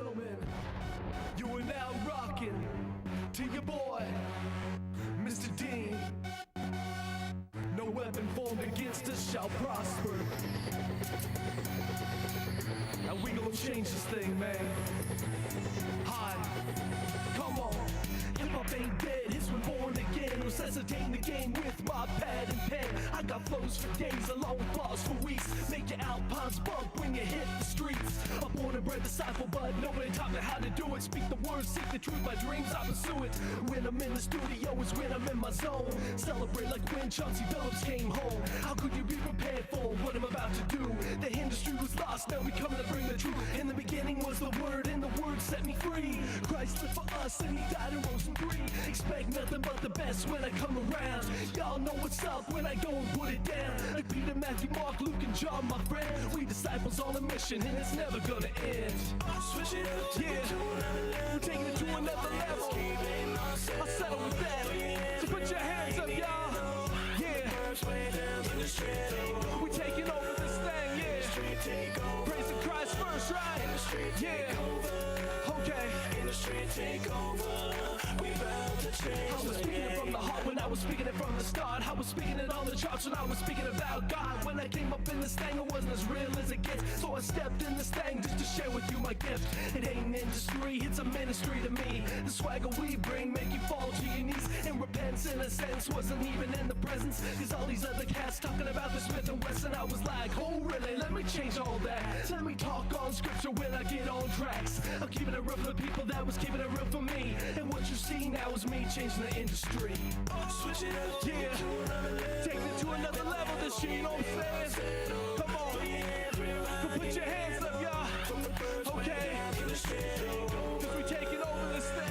gentlemen, you are now rocking to your boy, Mr. Dean. No weapon formed against us shall prosper. Now we gon' change this thing, man. Hi, come on. Hip-hop ain't dead, it's reborn again. Resuscitating the game with my pad and pen. I got flows for days, along with bars for weeks. Make your alpines bump when you hit the streets. A born and bred disciple, but nobody taught me how to do it. Speak the words, seek the truth, my dreams, I pursue it. When I'm in the studio is when I'm in my zone. Celebrate like when Chauncey Phillips came home. How could you be prepared for what I'm about to do? The industry was lost, now we coming to bring the truth. In the beginning was the word, and the word set me free. Christ lived for us, and he died and rose from three. Expect nothing but the best when I come around. Y'all know what's up when I go and put it down. Like Peter, Matthew, Mark, Luke, and John, my friend. We disciples on a mission, and it's never gonna end. Switch it up, take it to another level. We're taking it to another level. I'll settle with that. So put your hands up, y'all. Yeah. We taking over this thing, yeah. Praising Christ first, right? Yeah. Okay. Industry takeover. We bound to change. I was speaking it from the heart when I was speaking it from the start. I was speaking it on the charts when I was speaking about God. When I came up in this thing, it wasn't as real as it gets. So I stepped in this thing just to share with you my gift. It ain't an industry, it's a ministry to me. The swagger we bring make you fall to your knees. And repentance in a sense wasn't even in the presence. Cause all these other cats talking about the Smith and Wesson. I was like, oh really, let me change all that. Let me talk on scripture when I get on tracks. I'm keeping it real for the people that was keeping it real for me. And what you see now is me changing the industry. Switch it up, Yeah, taking it to another level this year, you know what I'm saying? Come on, put your hands up, y'all. Okay, cause we taking over this thing.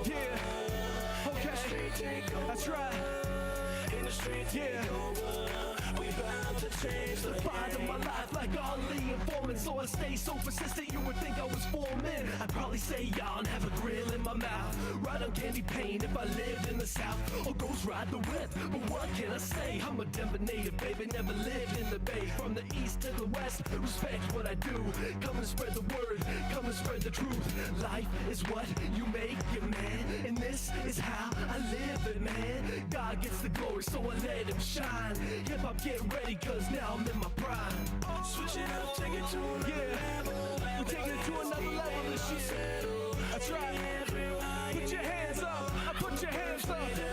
Yeah, okay, that's right. Yeah. The fight of my life like Ali and Foreman. So I stay so persistent you would think I was foreman. I'd probably say y'all and have a grill in my mouth. Ride on candy paint if I lived in the South. Or ghost ride the whip, but what can I say? I'm a Denver native, baby, never lived in the Bay. From the east to the west, respect what I do. Come and spread the word, come and spread the truth. Life is what you make it, man. And this is how I live it, man. God gets the glory, so I let him shine. Hip-hop, get ready, cause now I'm in my prime. Switch it up, take it to another level. We're taking it to another level this year. That's right. Put your hands up. I put your hands up. Yeah.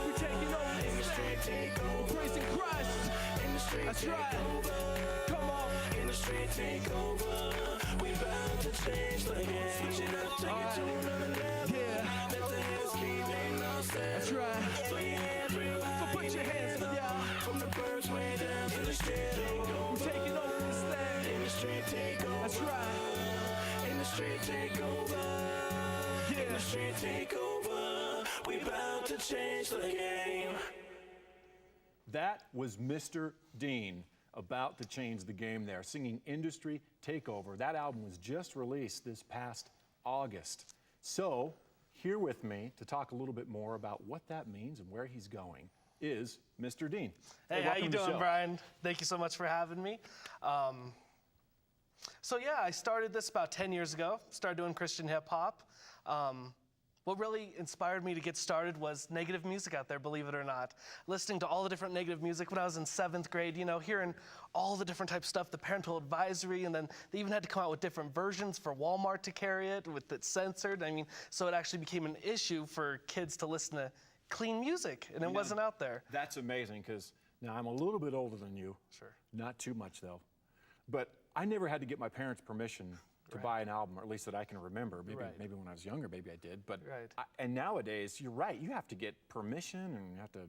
We're taking over this thing. We're praising Christ. That's right. Come on. Industry takeover. We bound to change the game. Switch it up, take it to another level. Yeah. Let the hills keep in our That's right. So put your hands up, y'all. From the birds way down to the shit. We're taking over this thing. Industry takeover. That's right. Industry takeover. Yeah. Industry takeover. We bound to change the game. That was Mr. Dean about to change the game there, singing Industry Takeover. That album was just released this past August. So, here with me to talk a little bit more about what that means and where he's going is Mr. Dean. Hey, how welcome you to the doing, show. Brian? Thank you so much for having me. So yeah, I started this about 10 years ago, started doing Christian hip hop. What really inspired me to get started was negative music out there, believe it or not. Listening to all the different negative music when I was in 7th grade, you know, hearing all the different types of stuff, the parental advisory, and then they even had to come out with different versions for Walmart to carry it with it censored. I mean, so it actually became an issue for kids to listen to clean music, and it wasn't out there. That's amazing, because now I'm a little bit older than you. Sure. Not too much, though. But I never had to get my parents' permission to buy an album, or at least that I can remember. Maybe when I was younger, maybe I did. But and nowadays, you're right. You have to get permission, and you have to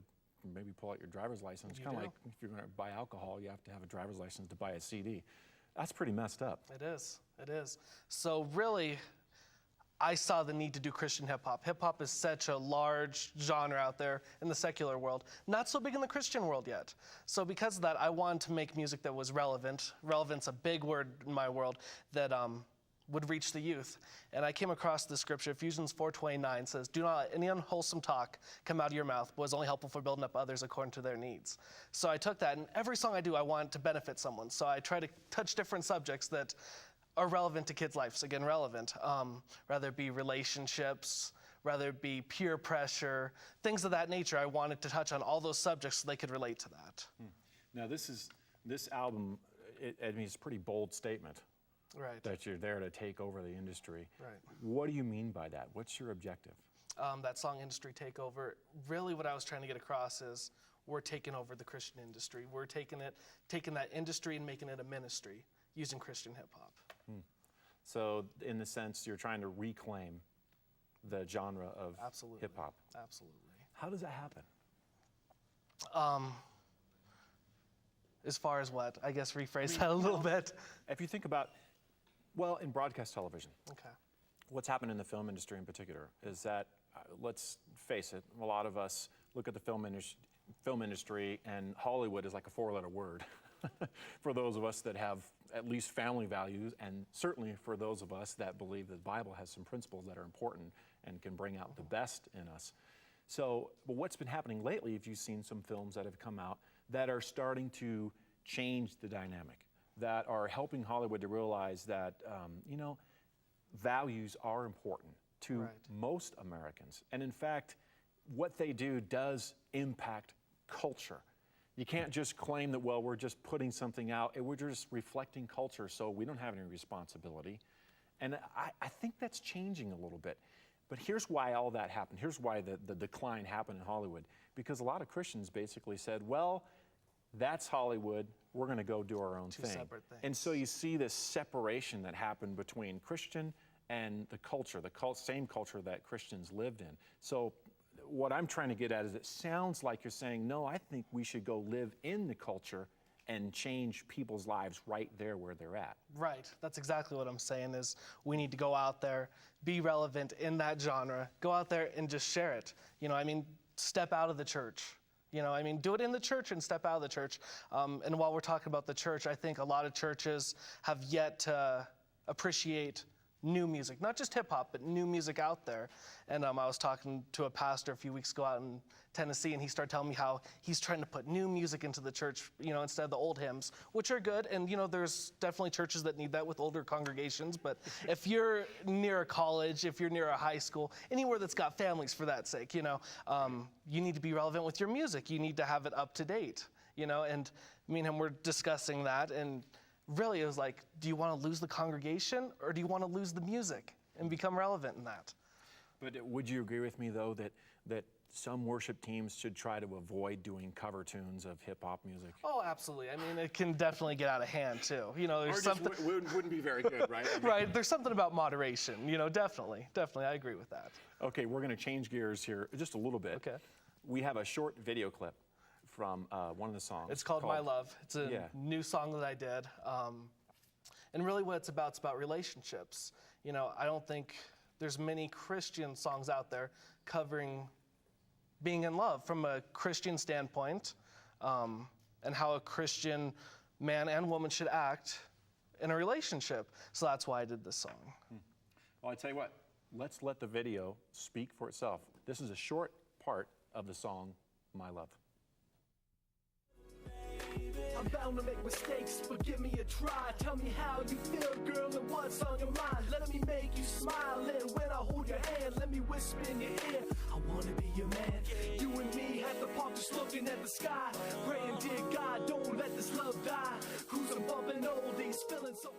maybe pull out your driver's license. Kind of like if you're going to buy alcohol, you have to have a driver's license to buy a CD. That's pretty messed up. It is. It is. So really, I saw the need to do Christian hip hop. Hip hop is such a large genre out there in the secular world, not so big in the Christian world yet. So because of that, I wanted to make music that was relevant. Relevant's a big word in my world that would reach the youth. And I came across the scripture, Ephesians 4:29 says, "Do not let any unwholesome talk come out of your mouth, but is only helpful for building up others according to their needs." So I took that, and every song I do, I want to benefit someone. So I try to touch different subjects that are relevant to kids' lives. Again, relevant. Rather it be relationships, rather it be peer pressure, things of that nature. I wanted to touch on all those subjects so they could relate to that. Now this album, I mean, it's a pretty bold statement. Right. That you're there to take over the industry. Right. What do you mean by that? What's your objective? That song Industry Takeover, really what I was trying to get across is we're taking over the Christian industry. We're taking that industry and making it a ministry using Christian hip hop. So in the sense, you're trying to reclaim the genre of hip hop. Absolutely. How does that happen? As far as what? I guess rephrase that a little bit. If you think about, well, in broadcast television, Okay. what's happened in the film industry in particular is that, let's face it, a lot of us look at the film industry and Hollywood is like a four-letter word. For those of us that have at least family values, and certainly for those of us that believe that the Bible has some principles that are important and can bring out the best in us. So, but what's been happening lately, if you've seen some films that have come out that are starting to change the dynamic, that are helping Hollywood to realize that, values are important to most Americans. And in fact, what they do does impact culture. You can't just claim that, well, we're just putting something out, we're just reflecting culture, so we don't have any responsibility. And I think that's changing a little bit. But here's why all that happened. Here's why the decline happened in Hollywood. Because a lot of Christians basically said, well, that's Hollywood, we're going to go do our own thing. Two separate things. And so you see this separation that happened between Christian and the culture, same culture that Christians lived in. So what I'm trying to get at is it sounds like you're saying, no, I think we should go live in the culture and change people's lives right there where they're at. Right. That's exactly what I'm saying is we need to go out there, be relevant in that genre, go out there and just share it. Step out of the church. Do it in the church and step out of the church. And while we're talking about the church, I think a lot of churches have yet to appreciate new music, not just hip hop, but new music out there. And I was talking to a pastor a few weeks ago out in Tennessee, and he started telling me how he's trying to put new music into the church, instead of the old hymns, which are good. And, there's definitely churches that need that with older congregations. But if you're near a college, if you're near a high school, anywhere that's got families for that sake, you need to be relevant with your music. You need to have it up to date, and me and him were discussing that. And really, it was like, do you want to lose the congregation or do you want to lose the music and become relevant in that? But would you agree with me, though, that some worship teams should try to avoid doing cover tunes of hip-hop music? Oh, absolutely. It can definitely get out of hand, too. There's something... wouldn't be very good, right? Right, there's something about moderation, definitely, I agree with that. Okay, we're going to change gears here just a little bit. Okay. We have a short video clip from one of the songs. It's called My Love. It's a new song that I did. And really what it's about relationships. I don't think there's many Christian songs out there covering being in love from a Christian standpoint, and how a Christian man and woman should act in a relationship. So that's why I did this song. Well, I tell you what, let's let the video speak for itself. This is a short part of the song, My Love. I'm bound to make mistakes, but give me a try. Tell me how you feel, girl, and what's on your mind. Let me make you smile, and when I hold your hand, let me whisper in your ear, I wanna be your man. You and me at the park just looking at the sky, praying, dear God, don't let this love die. Cruising, bumping oldies, feeling so